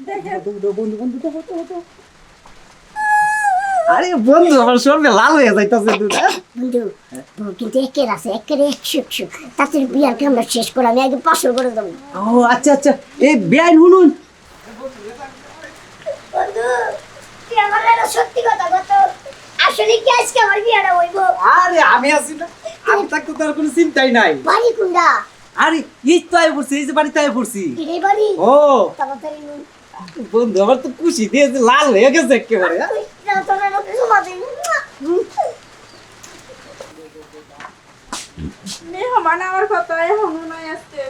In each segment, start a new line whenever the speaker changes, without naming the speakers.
বন্ধু বন্ধু আরে বন্ধু আমার শরীরে লাল হয়ে যাইতাছে দুধ।
বন্ধু বউ কিন্তু একের আছে একের 100 তাতে বিয়ার কামটা শেষ করে আমি আগে 500 করে দেবো।
ও আচ্ছা আচ্ছা এই বেআইন শুনুন
বন্ধু তুই আমার একটা সত্যি কথা কত আসলে কি আজকে আমার বিয়াটা হইব?
আরে আমি আছি না, আমি থাকতে তোর কোনো চিন্তাই নাই।
বাড়ি কোনটা?
আরে এই তো আয় পড়ছি, এই যে বাড়িতে আয় পড়ছি।
এই বাড়ি
ও
তাড়াতাড়ি নুন
বন্ধু আমার তো খুশি দিয়েছে, লাল হয়ে গেছে একেবারে।
তুই না তোরা না জমা দে।
মেহমান আমার কথা এখনো নাই আসছে,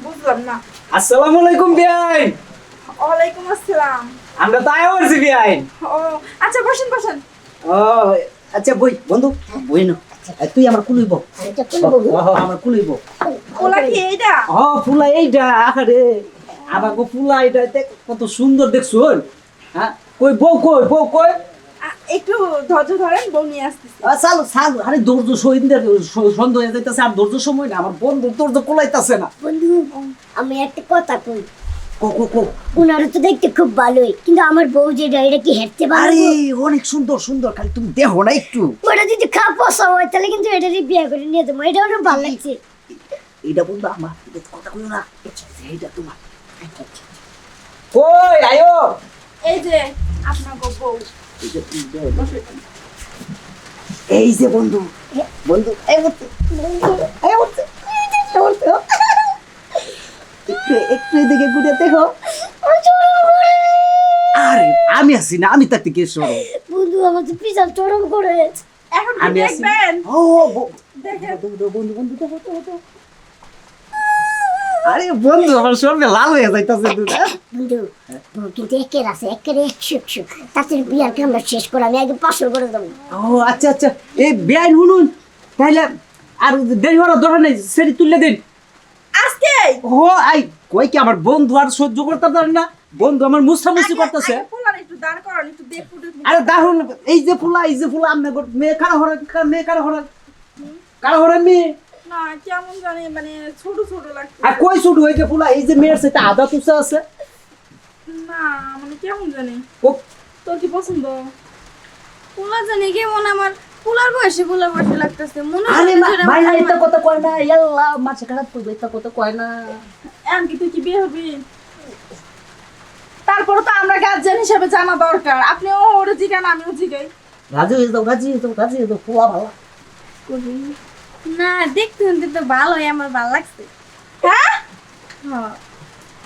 বুঝলাম না।
আসসালামু আলাইকুম বেআইন।
ওয়ালাইকুম আসসালাম।
আমরা তো আয় পড়ছি বেআইন।
ও আচ্ছা, বসেন বসেন।
ও আচ্ছা বই বন্ধু বই না, তুই আমার কুলইব।
এটা কোন বউ?
আমার কুলইব।
ওলা কি এইটা?
ও ফুলা এইটা, আরে আবার গো ফুলা এইটা দেখ কত সুন্দর দেখছুন। হ্যাঁ কই বউ কই বউ কই?
একটু ধৈর্য ধরেন, বউ নিয়ে আসতেছি।
চালু চালু, আরে ধৈর্য সন্ধ্যা হয়ে যাইতেছে, আর ধৈর্য সময় না, আমার বন্ধু ধৈর্য কোলাইতেছে না।
বন্ধু আমি একটা কথা কই,
কো কো কো।
উনারা তো দেখতে খুব ভালোই, কিন্তু আমার বউ যেটা এটা কি হেঁটতে
আরে
পারবে?
অনেক সুন্দর সুন্দর, খালি তুমি দেখো না একটু।
ওটা যদি খারাপ পছন্দ হয় তাহলে কিন্তু এটা বিয়ে করে নিয়ে যাবো, এটা অনেক ভালো লাগছে।
এইটা বন্ধু আমার, এটা কথা কইও না, এইটা তোমার। কই আয়ো।
এই যে আপনার বউ।
এই যে বন্ধু বন্ধু এই বন্ধু এই বন্ধু একটু একটু এদিকে ঘুরে দেখো। আরে আমি আছি না, আমি তার থেকে সরো।
বন্ধু আমার তো পিছন চরম করে।
এখন কি
আমি আছি।
দেখবেন?
ও
দেখেন।
বন্ধু বন্ধু বন্ধু দেখো। আরে বন্ধু আমার শরীরে লাল হয়ে যাইতাছে দুধ।
বন্ধু বউ কিন্তু একের আছে একের 100 তাতে বিয়ার কামটা শেষ করে আমি আগে 500 করে দেবো।
ও আচ্ছা আচ্ছা এই বেআইন শুনুন, তাহলে আর দেরি হওয়ার দরকার নেই, সেটি তুললে দিন
আজকে
ও। আই কই কি আমার বন্ধু আর সহ্য করতে পারে না, বন্ধু আমার মুছামুছি করতেছে।
পোলার একটু দাঁড় করান, একটু দেখুন।
আরে দারুন, এই যে ফুলা আমি মেয়ে কারা হরা মেয়ে।
না কেমন জানি মানে ছোট ছোট লাগছে।
আর কই শুরু হয়েছে ফুলা, এই যে মেয়ের সাথে আদা তুষা আছে।
না মানে কেমন জানি।
ও
তোর কি পছন্দ?
পোলা জানি কেমন আমার পোলার বয়সে লাগতেছে মনে
আরে
হয় যে
ভাই না, এটা কথা কয় না, ইয়াল্লা মাছে খারাপ করবে, এটা কথা কয় না।
এমনকি তুই কি বিয়ে হবি? তারপরে তো আমরা গার্জিয়ান হিসেবে জানা দরকার। আপনিও ওরে জিগান, আমিও জিগাই।
রাজি হয়ে যাও ফুলা ভালো।
না দেখতে শুনতে তো ভালোই, আমার ভালো লাগছে।
হ্যাঁ
হ্যাঁ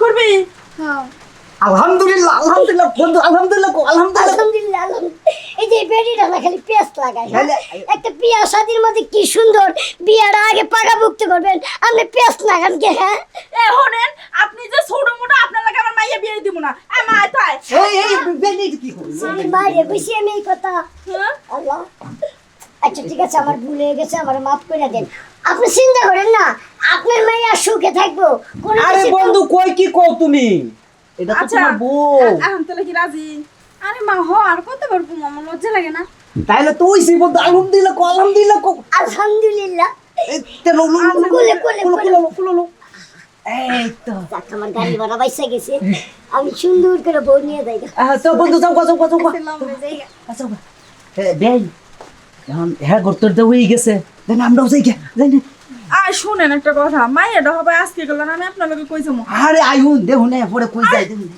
করবি?
হ্যাঁ
আলহামদুলিল্লাহ বন্ধু, আলহামদুলিল্লাহ
আলহামদুলিল্লাহ এই যে বেডিটা না খালি পেস্ট লাগায়, হ্যাঁ?
খালি-
একটা বিয়া শাদির মধ্যে কি সুন্দর, বিয়াটা আগে পাকাভুক্ত করবেন, আপনি পেস্ট লাগান কে? হ্যাঁ
এ হনেন, আপনি যে ছোট মোটো আপনার লাগে আমার মাইয়া বিয়ে দিব না। এ মা আয় তো আয়।
এই বেনি কি করছিস?
আমি বাইরে বসে আমি এই কথা।
হ্যাঁ?
আল্লাহ আচ্ছা ঠিক আছে, আমার ভুল হয়ে গেছে, আমার মাফ করে দেন। আপনি চিন্তা করেন না, আপনার মাইয়া সুখে থাকবো। কোনো
আরে
কিছু
বন্ধু কই কি কও তুমি, এটা তো
আচ্ছা
তোমার বউ।
এখন তাহলে কি রাজি?
আরে মা আর কত পারবো, আমার লজ্জা লাগে না?
তাইলে তো ওইছি বন্ধু, আলহামদুলিল্লাহ কো।
আলহামদুলিল্লাহ।
এই তে লো লো লো
কোলে।
এই তো
যাক, আমার গাড়ি ভাড়া বাইসা গেছে, আমি সুন্দর করে বউ নিয়ে যাই।
তো বন্ধু যাও
লম্বা জায়গা।
আচ্ছা বেই এখন হ্যাঁ গর্তর দে হয়ে গেছে, দেন আমরাও যাই না।
আর শুনেন একটা কথা, মাইয়াটা হবে আজকে গেল না, আমি আপনার লগে কই যাবো?
আরে আইউন দেখুন পরে কই যাই দেখুন।